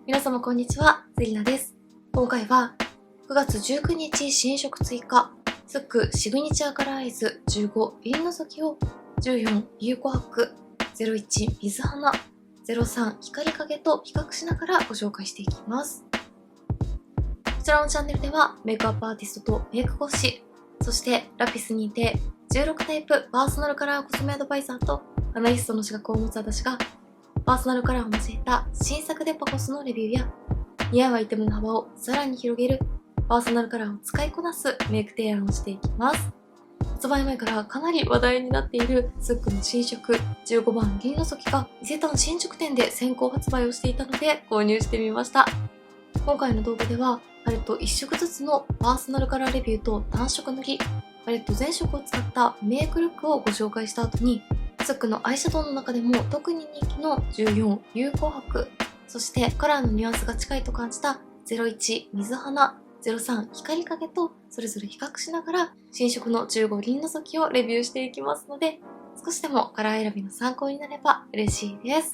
皆様こんにちは、セリナです。今回は9月19日新色追加スックシグニチャーカラーアイズ15リンの先を14有効白01水花03光影と比較しながらご紹介していきます。こちらのチャンネルではメイクアップアーティストとメイク講師、そしてラピスにて16タイプパーソナルカラーコスメアドバイザーとアナリストの資格を持つ私がパーソナルカラーを交えた新作デパコスのレビューや似合うアイテムの幅をさらに広げるパーソナルカラーを使いこなすメイク提案をしていきます。発売前からかなり話題になっているスックの新色15番銀の時が伊勢丹新宿店で先行発売をしていたので購入してみました。今回の動画ではパレット1色ずつのパーソナルカラーレビューと単色塗り、パレット全色を使ったメイクルックをご紹介した後にスックのアイシャドウの中でも特に人気の14有効白、そしてカラーのニュアンスが近いと感じた01水花、03光影とそれぞれ比較しながら新色の15輪の先をレビューしていきますので、少しでもカラー選びの参考になれば嬉しいです。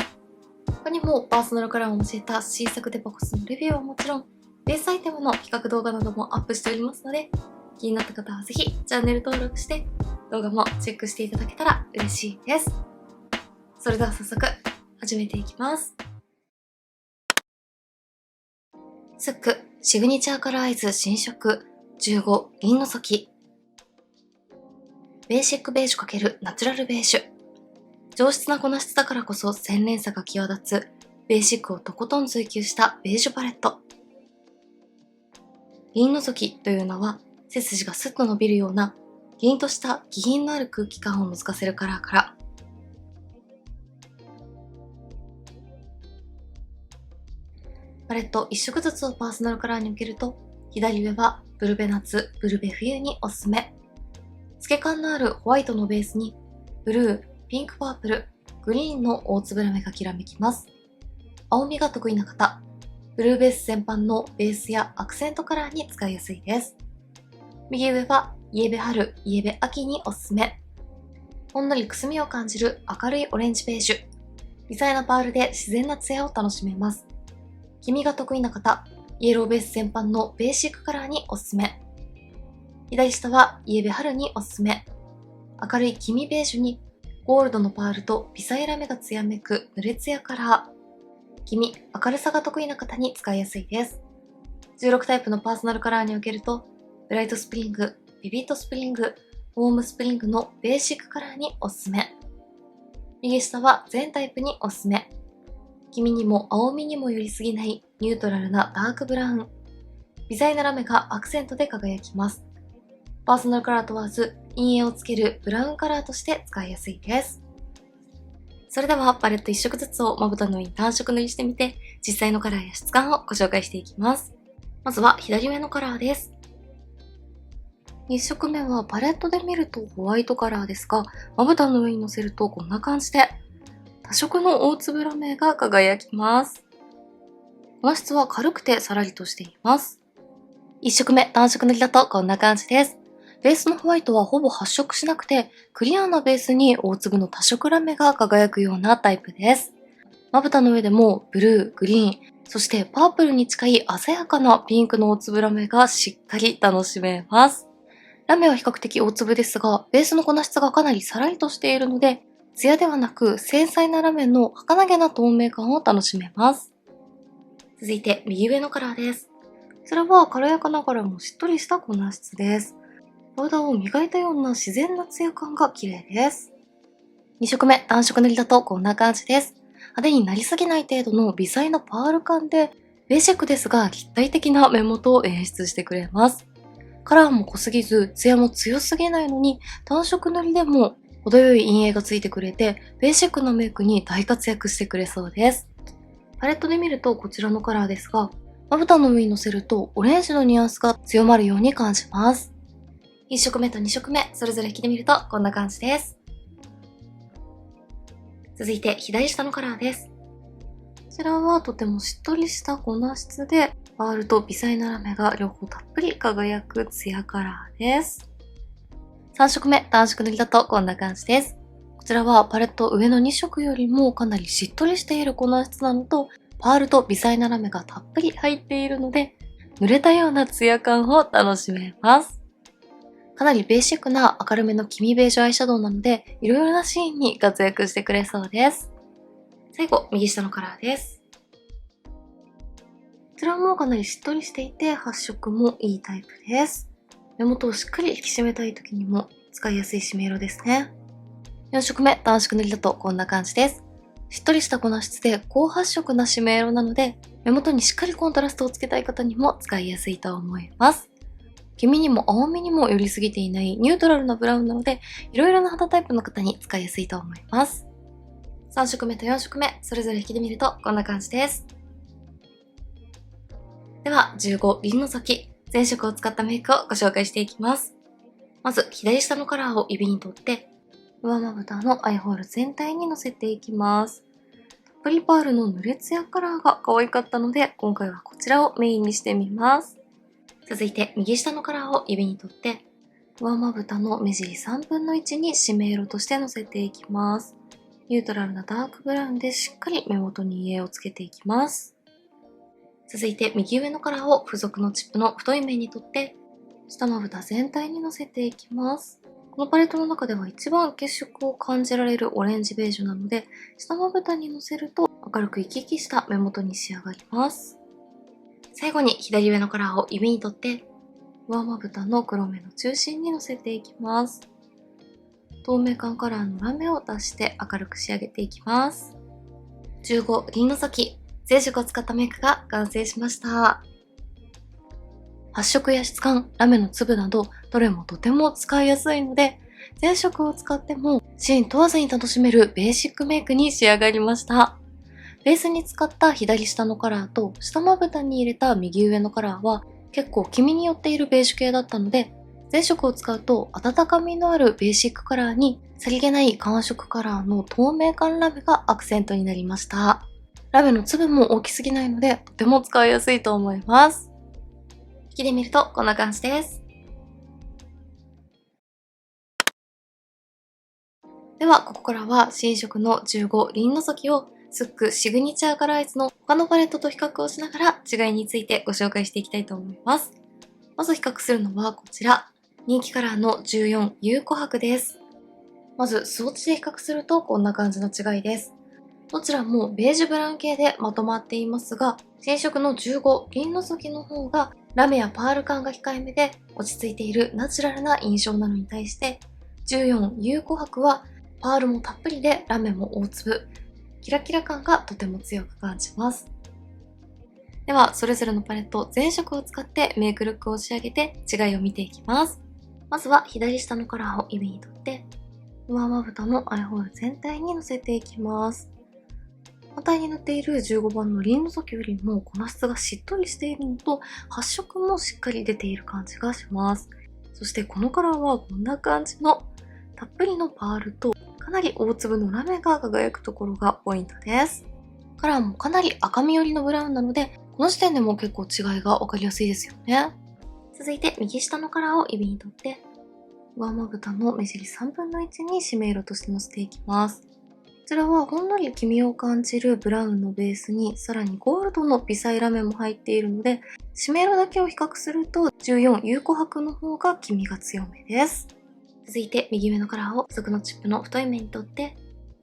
他にもパーソナルカラーを交えた新作デパコスのレビューはもちろん、ベースアイテムの比較動画などもアップしておりますので、気になった方はぜひチャンネル登録して動画もチェックしていただけたら嬉しいです。それでは早速始めていきます。スックシグニチャーカラーアイズ新色15銀の先、ベーシックベージュ×ナチュラルベージュ、上質な粉質だからこそ洗練さが際立つベーシックをとことん追求したベージュパレット。銀の時というのは背筋がスッと伸びるような凛とした気品のある空気感を覗かせるカラーから、パレット1色ずつをパーソナルカラーに受けると、左上はブルベ夏、ブルベ冬におすすめ。透け感のあるホワイトのベースにブルー、ピンクパープル、グリーンの大粒ラメがきらめきます。青みが得意な方、ブルーベース全般のベースやアクセントカラーに使いやすいです。右上はイエベ春、イエベ秋におすすめ。ほんのりくすみを感じる明るいオレンジベージュ。微細なパールで自然なツヤを楽しめます。黄身が得意な方、イエローベース全般のベーシックカラーにおすすめ。左下はイエベ春におすすめ。明るい黄身ベージュにゴールドのパールと微細ラメがツヤめく濡れツヤカラー。黄身、明るさが得意な方に使いやすいです。16タイプのパーソナルカラーにおけると、ブライトスプリング、ビビットスプリング、ウォームスプリングのベーシックカラーにおすすめ。右下は全タイプにおすすめ。黄身にも青みにも寄りすぎないニュートラルなダークブラウン。微細なラメがアクセントで輝きます。パーソナルカラー問わず陰影をつけるブラウンカラーとして使いやすいです。それではパレット1色ずつをまぶたの上に単色塗りしてみて、実際のカラーや質感をご紹介していきます。まずは左上のカラーです。1色目はパレットで見るとホワイトカラーですが、まぶたの上に乗せるとこんな感じで多色の大粒ラメが輝きます。粉質は軽くてさらりとしています。1色目単色塗りだとこんな感じです。ベースのホワイトはほぼ発色しなくて、クリアなベースに大粒の多色ラメが輝くようなタイプです。まぶたの上でもブルー、グリーン、そしてパープルに近い鮮やかなピンクの大粒ラメがしっかり楽しめます。ラメは比較的大粒ですが、ベースの粉質がかなりさらりとしているので、ツヤではなく繊細なラメの儚げな透明感を楽しめます。続いて右上のカラーです。こちらは軽やかながらもしっとりした粉質です。パウダーを磨いたような自然なツヤ感が綺麗です。2色目単色塗りだとこんな感じです。派手になりすぎない程度の微細なパール感で、ベーシックですが立体的な目元を演出してくれます。カラーも濃すぎず、ツヤも強すぎないのに、単色塗りでも程よい陰影がついてくれて、ベーシックなメイクに大活躍してくれそうです。パレットで見るとこちらのカラーですが、まぶたの上に乗せるとオレンジのニュアンスが強まるように感じます。1色目と2色目、それぞれ引きで見るとこんな感じです。続いて左下のカラーです。こちらはとてもしっとりした粉質で、パールと微細なラメが両方たっぷり輝くツヤカラーです。3色目単色塗りだとこんな感じです。こちらはパレット上の2色よりもかなりしっとりしている粉質なのと、パールと微細なラメがたっぷり入っているので、濡れたようなツヤ感を楽しめます。かなりベーシックな明るめの黄身ベージュアイシャドウなので、いろいろなシーンに活躍してくれそうです。最後、右下のカラーです。こちらもかなりしっとりしていて発色もいいタイプです。目元をしっかり引き締めたい時にも使いやすい締め色ですね。4色目、暖色塗りだとこんな感じです。しっとりした粉質で高発色な締め色なので、目元にしっかりコントラストをつけたい方にも使いやすいと思います。黄身にも青みにも寄りすぎていないニュートラルなブラウンなので、いろいろな肌タイプの方に使いやすいと思います。3色目と4色目、それぞれ引きで見るとこんな感じです。では、15輪の先、全色を使ったメイクをご紹介していきます。まず、左下のカラーを指に取って、上まぶたのアイホール全体にのせていきます。たっぷりパールの濡れツヤカラーが可愛かったので、今回はこちらをメインにしてみます。続いて、右下のカラーを指に取って、上まぶたの目尻3分の1に締め色としてのせていきます。ニュートラルなダークブラウンでしっかり目元に陰影をつけていきます。続いて、右上のカラーを付属のチップの太い面に取って、下まぶた全体にのせていきます。このパレットの中では一番血色を感じられるオレンジベージュなので、下まぶたにのせると明るく生き生きした目元に仕上がります。最後に左上のカラーを指に取って、上まぶたの黒目の中心にのせていきます。透明感カラーのラメを出して明るく仕上げていきます。15輪の先、全色を使ったメイクが完成しました。発色や質感、ラメの粒など、どれもとても使いやすいので、全色を使ってもシーン問わずに楽しめるベーシックメイクに仕上がりました。ベースに使った左下のカラーと下まぶたに入れた右上のカラーは結構黄身に寄っているベージュ系だったので、全色を使うと温かみのあるベーシックカラーにさりげない寒色カラーの透明感ラメがアクセントになりました。ラメの粒も大きすぎないのでとても使いやすいと思います。引きで見るとこんな感じです。ではここからは新色の15輪の先をスックシグニチャーカラーアイズの他のパレットと比較をしながら違いについてご紹介していきたいと思います。まず比較するのはこちら。人気カラーの14有琥珀です。まずスウォッチで比較するとこんな感じの違いです。どちらもベージュブラウン系でまとまっていますが、新色の15輪の先の方がラメやパール感が控えめで落ち着いているナチュラルな印象なのに対して、14有琥珀はパールもたっぷりでラメも大粒、キラキラ感がとても強く感じます。では、それぞれのパレット全色を使ってメイクルックを仕上げて違いを見ていきます。まずは左下のカラーを指に取って、上まぶたのアイホール全体にのせていきます。反対に塗っている15番の輪の先よりも粉質がしっとりしているのと発色もしっかり出ている感じがします。そしてこのカラーはこんな感じのたっぷりのパールとかなり大粒のラメが輝くところがポイントです。カラーもかなり赤み寄りのブラウンなので、この時点でも結構違いがわかりやすいですよね。続いて右下のカラーを指に取って、上まぶたの目尻3分の1に締め色としてのせていきます。こちらはほんのり黄身を感じるブラウンのベースにさらにゴールドの微細ラメも入っているので、締め色だけを比較すると14有琥珀の方が黄身が強めです。続いて右上のカラーを付属のチップの太い面に取って、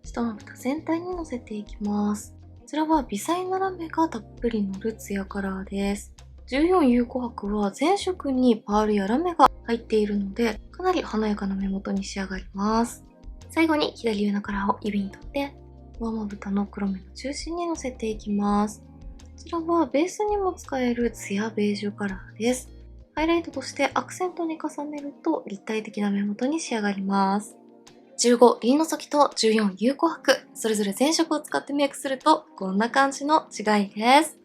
下まぶた全体にのせていきます。こちらは微細なラメがたっぷりのるツヤカラーです。14有琥珀は全色にパールやラメが入っているので、かなり華やかな目元に仕上がります。最後に左上のカラーを指に取って、上まぶたの黒目の中心にのせていきます。こちらはベースにも使えるツヤベージュカラーです。ハイライトとしてアクセントに重ねると立体的な目元に仕上がります。15輪の先と14有琥珀、それぞれ全色を使ってメイクするとこんな感じの違いです。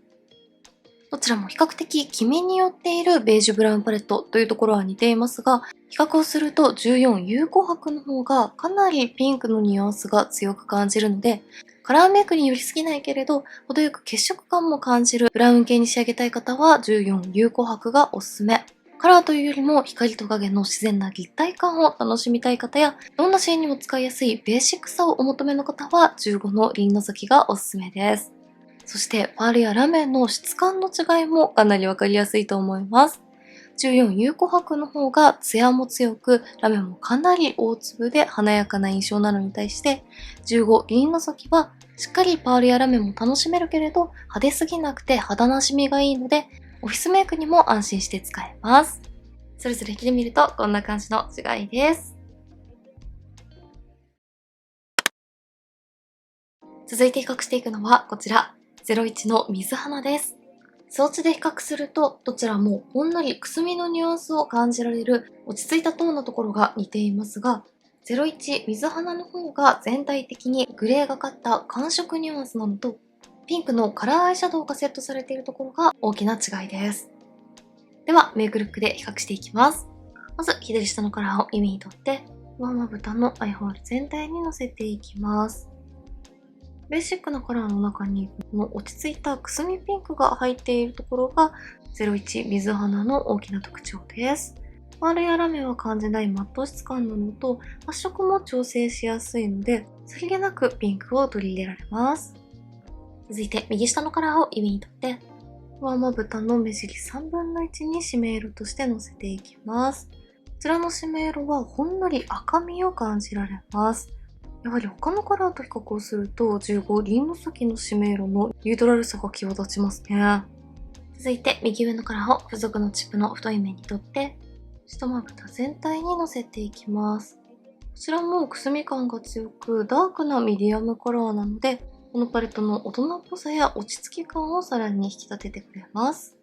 どちらも比較的黄身に寄っているベージュブラウンパレットというところは似ていますが、比較をすると14有琥珀の方がかなりピンクのニュアンスが強く感じるので、カラーメイクに寄りすぎないけれど、程よく血色感も感じるブラウン系に仕上げたい方は14有琥珀がおすすめ。カラーというよりも光と影の自然な立体感を楽しみたい方や、どんなシーンにも使いやすいベーシックさをお求めの方は15の輪の先がおすすめです。そしてパールやラメの質感の違いもかなりわかりやすいと思います。14有琥珀の方がツヤも強く、ラメもかなり大粒で華やかな印象なのに対して、15銀の時はしっかりパールやラメも楽しめるけれど派手すぎなくて肌なじみがいいので、オフィスメイクにも安心して使えます。それぞれ着てみるとこんな感じの違いです。続いて比較していくのはこちら、01の水花です。装置で比較すると、どちらもほんのりくすみのニュアンスを感じられる落ち着いたトーンのところが似ていますが、01水花の方が全体的にグレーがかった寒色ニュアンスなのと、ピンクのカラーアイシャドウがセットされているところが大きな違いです。では、メイクルックで比較していきます。まず、左下のカラーを耳に取って、上まぶたのアイホール全体にのせていきます。ベーシックなカラーの中にこの落ち着いたくすみピンクが入っているところが01水花の大きな特徴です。パールやラメは感じないマット質感なのと発色も調整しやすいのでさりげなくピンクを取り入れられます。続いて右下のカラーを指に取って上まぶたの目尻3分の1に締め色としてのせていきます。こちらの締め色はほんのり赤みを感じられます。やはり他のカラーと比較をすると15輪の先の締め色のニュートラルさが際立ちますね。続いて右上のカラーを付属のチップの太い面に取って下まぶた全体にのせていきます。こちらもくすみ感が強くダークなミディアムカラーなのでこのパレットの大人っぽさや落ち着き感をさらに引き立ててくれます。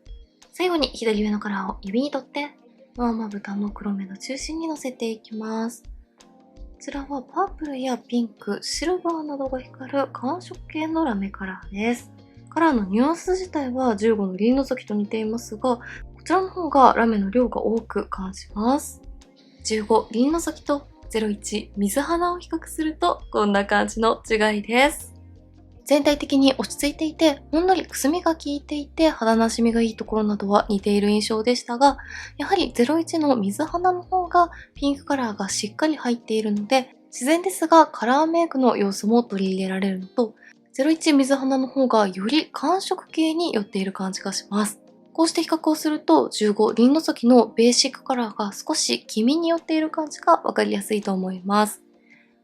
最後に左上のカラーを指に取って上まぶたの黒目の中心にのせていきます。こちらはパープルやピンク、シルバーなどが光る寒色系のラメカラーです。カラーのニュアンス自体は15の輪の先と似ていますが、こちらの方がラメの量が多く感じます。15輪の先と01水花を比較するとこんな感じの違いです。全体的に落ち着いていて、ほんのりくすみが効いていて肌なじみがいいところなどは似ている印象でしたが、やはり01の水花の方がピンクカラーがしっかり入っているので、自然ですがカラーメイクの要素も取り入れられるのと、01水花の方がより寒色系に寄っている感じがします。こうして比較をすると、15輪の先のベーシックカラーが少し黄身に寄っている感じがわかりやすいと思います。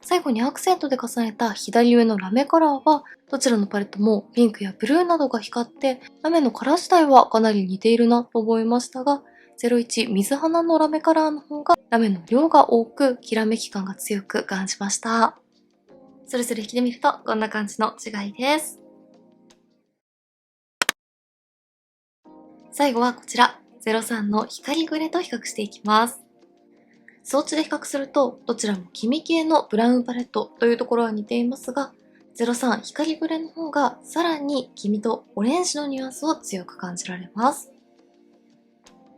最後にアクセントで重ねた左上のラメカラーは、どちらのパレットもピンクやブルーなどが光って、ラメのカラー自体はかなり似ているなと思いましたが、01水花のラメカラーの方がラメの量が多く、きらめき感が強く感じました。それぞれ着てみるとこんな感じの違いです。最後はこちら、03の光グレと比較していきます。装置で比較すると、どちらも黄身系のブラウンパレットというところは似ていますが、03光グレの方がさらに黄身とオレンジのニュアンスを強く感じられます。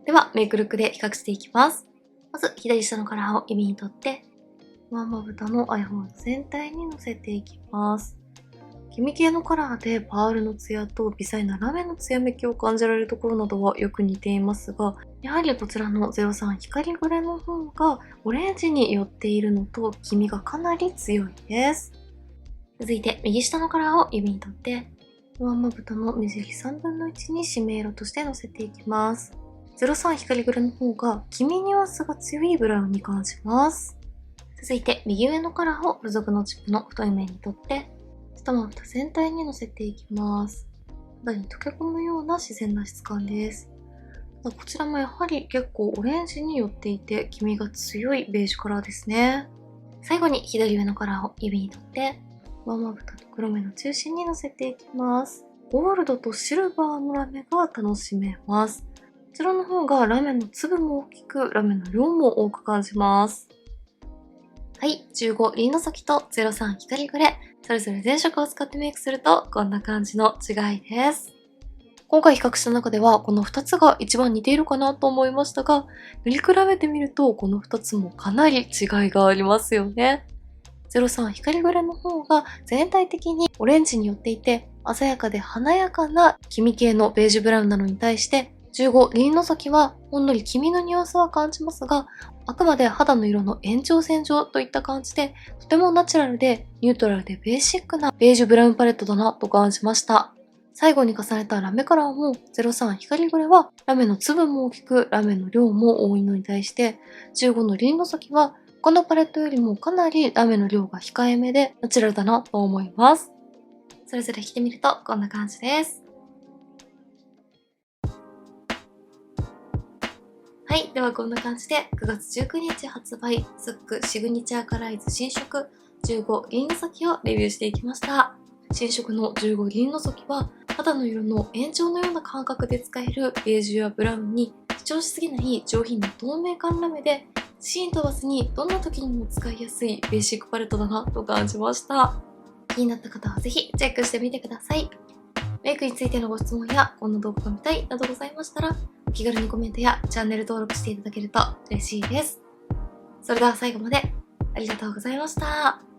では、メイクルックで比較していきます。まず、左下のカラーを指に取って、上まぶたのアイホール全体にのせていきます。黄身系のカラーでパールのツヤと微細なラメのツヤめきを感じられるところなどはよく似ていますが、やはりこちらの03光グレの方がオレンジに寄っているのと黄身がかなり強いです。続いて右下のカラーを指に取って上まぶたの目尻3分の1に締め色としてのせていきます。03光グレの方が黄身ニュアンスが強いブラウンに感じます。続いて右上のカラーを付属のチップの太い面に取って下まぶた全体にのせていきます。肌に溶け込むような自然な質感です。こちらもやはり結構オレンジに寄っていて黄身が強いベージュカラーですね。最後に左上のカラーを指に取って上まぶたと黒目の中心にのせていきます。ゴールドとシルバーのラメが楽しめます。こちらの方がラメの粒も大きくラメの量も多く感じます。はい、15輪の先と03光グレ、それぞれ全色を使ってメイクするとこんな感じの違いです。今回比較した中ではこの2つが一番似ているかなと思いましたが、塗り比べてみるとこの2つもかなり違いがありますよね。03光グレの方が全体的にオレンジに寄っていて鮮やかで華やかな黄身系のベージュブラウンなのに対して15輪の先はほんのり黄身のニュアンスは感じますが、あくまで肌の色の延長線上といった感じでとてもナチュラルでニュートラルでベーシックなベージュブラウンパレットだなと感じました。最後に重ねたラメカラーも03光グレはラメの粒も大きくラメの量も多いのに対して15のリンゴ先は他のパレットよりもかなりラメの量が控えめでナチュラルだなと思います。それぞれ着てみるとこんな感じです。はい、ではこんな感じで9月19日発売スックシグニチャーカラーイズ新色15リンゴ先をレビューしていきました。新色の15リンゴ先は肌の色の延長のような感覚で使えるベージュやブラウンに主張しすぎない上品な透明感ラメでシーン問わずにどんな時にも使いやすいベーシックパレットだなと感じました。気になった方はぜひチェックしてみてください。メイクについてのご質問やこんな動画が見たいなどございましたらお気軽にコメントやチャンネル登録していただけると嬉しいです。それでは最後までありがとうございました。